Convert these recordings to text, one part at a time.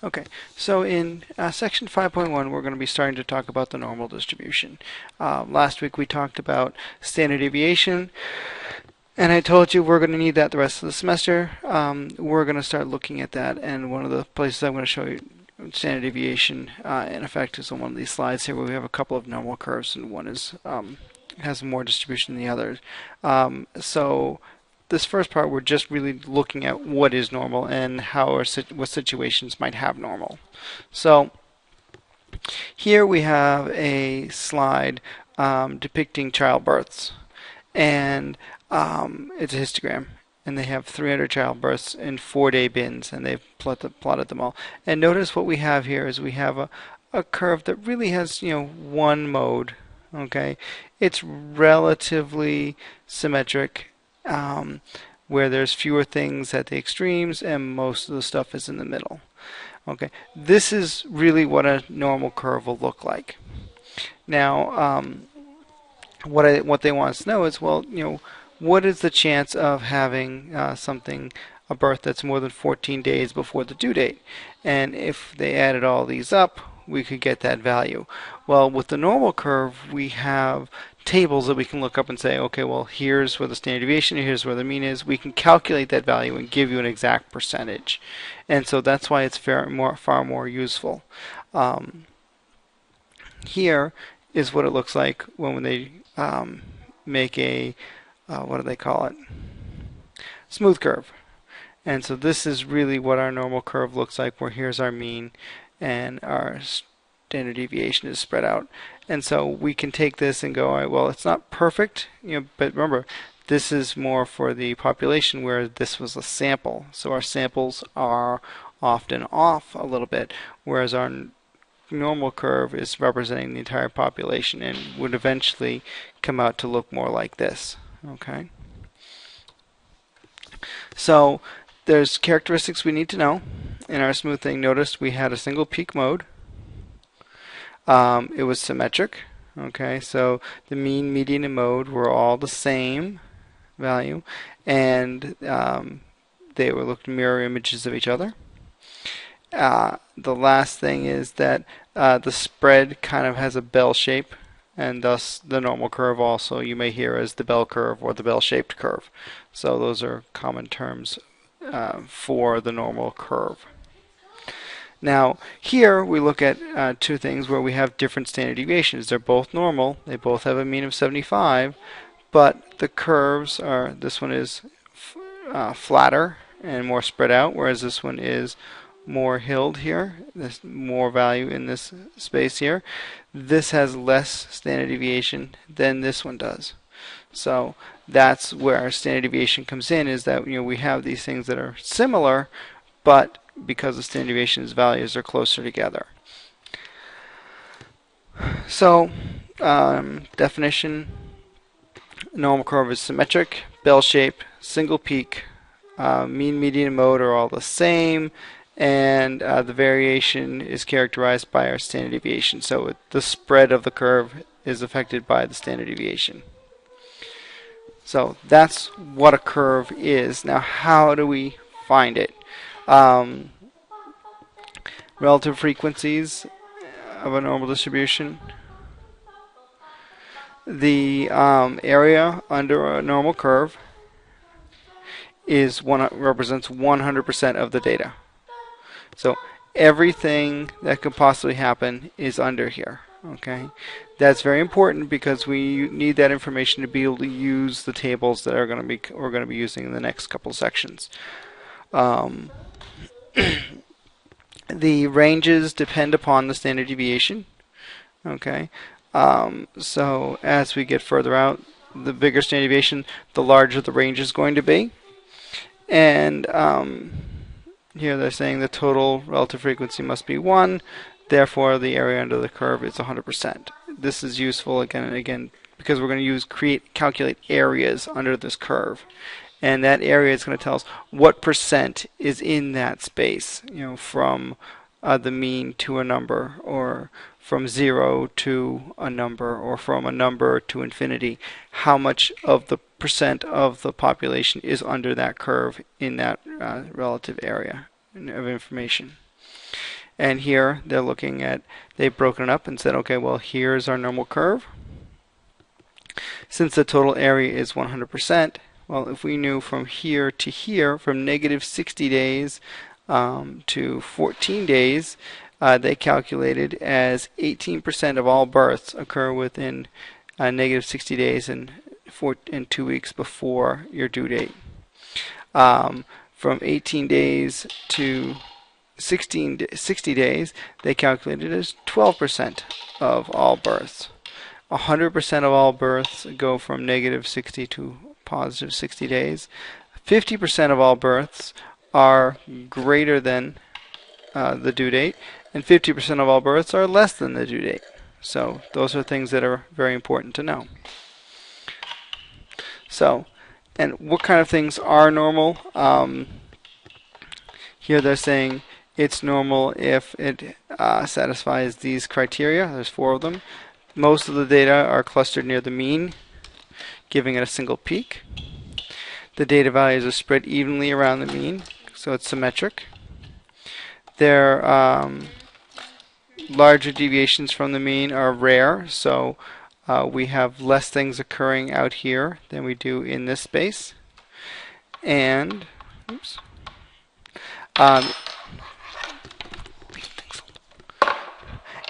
Okay, so in section 5.1, we're going to be starting to talk about the normal distribution. Last week we talked about standard deviation, and I told you we're going to need that the rest of the semester. We're going to start looking at that, and one of the places I'm going to show you standard deviation in effect is on one of these slides here, where we have a couple of normal curves, and one is has more distribution than the other. So this first part, we're just really looking at what is normal and how what situations might have normal. So here we have a slide depicting childbirths, and it's a histogram. And they have 300 childbirths in 4-day bins, and they've plotted them all. And notice what we have here is we have a curve that really has, one mode. Okay, it's relatively symmetric, where there's fewer things at the extremes and most of the stuff is in the middle. Okay, this is really what a normal curve will look like. Now, what they want us to know is, well, what is the chance of having a birth that's more than 14 days before the due date? And if they added all these up, we could get that value. Well, with the normal curve, we have tables that we can look up and say, okay, well, here's where the standard deviation, here's where the mean is. We can calculate that value and give you an exact percentage. And so that's why it's far more useful. Here is what it looks like when they make a, what do they call it? Smooth curve. And so this is really what our normal curve looks like, where here's our mean and our standard deviation is spread out. And so we can take this and go, all right, well, it's not perfect, but remember, this is more for the population, where this was a sample. So our samples are often off a little bit, whereas our normal curve is representing the entire population and would eventually come out to look more like this. Okay. So there's characteristics we need to know. In our smooth thing, notice we had a single peak mode. It was symmetric. Okay, so the mean, median, and mode were all the same value, and they were looked mirror images of each other. The last thing is that the spread kind of has a bell shape, and thus the normal curve also you may hear as the bell curve or the bell-shaped curve. So those are common terms for the normal curve. Now, here we look at two things where we have different standard deviations. They're both normal. They both have a mean of 75, but the curves are, this one is flatter and more spread out, whereas this one is more hilled here. There's more value in this space here. This has less standard deviation than this one does. So that's where our standard deviation comes in, is that we have these things that are similar, but because the standard deviation's values are closer together. So definition: normal curve is symmetric, bell shape, single peak, mean, median, and mode are all the same, and the variation is characterized by our standard deviation. So the spread of the curve is affected by the standard deviation. So that's what a curve is. Now, how do we find it? Relative frequencies of a normal distribution. The area under a normal curve represents 100% of the data. So everything that could possibly happen is under here. Okay, that's very important because we need that information to be able to use the tables that we're going to be using in the next couple sections. The ranges depend upon the standard deviation. Okay, so as we get further out, the bigger standard deviation, the larger the range is going to be. And here they're saying the total relative frequency must be 1. Therefore, the area under the curve is 100%. This is useful again and again because we're going to calculate areas under this curve. And that area is going to tell us what percent is in that space, from the mean to a number, or from 0 to a number, or from a number to infinity. How much of the percent of the population is under that curve in that relative area of information. And here they're looking at, they've broken it up and said, okay, well, here's our normal curve. Since the total area is 100%, well, if we knew from here to here, from negative 60 days to 14 days, they calculated as 18% of all births occur within negative 60 days and 2 weeks before your due date. From 18 days to 60 days, they calculated as 12% of all births. 100% of all births go from negative 60 to positive 60 days. 50% of all births are greater than the due date, and 50% of all births are less than the due date. So those are things that are very important to know. So, and what kind of things are normal? Here they're saying it's normal if it satisfies these criteria. There's 4 of them. Most of the data are clustered near the mean, giving it a single peak. The data values are spread evenly around the mean, so it's symmetric. Their larger deviations from the mean are rare, so we have less things occurring out here than we do in this space. And oops,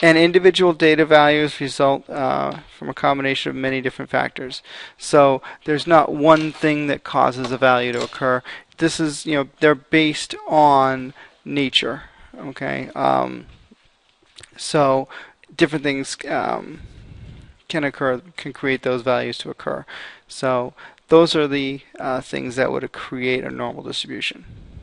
and individual data values result from a combination of many different factors. So there's not one thing that causes a value to occur. This is, they're based on nature. Okay, so different things can create those values to occur. So those are the things that would create a normal distribution.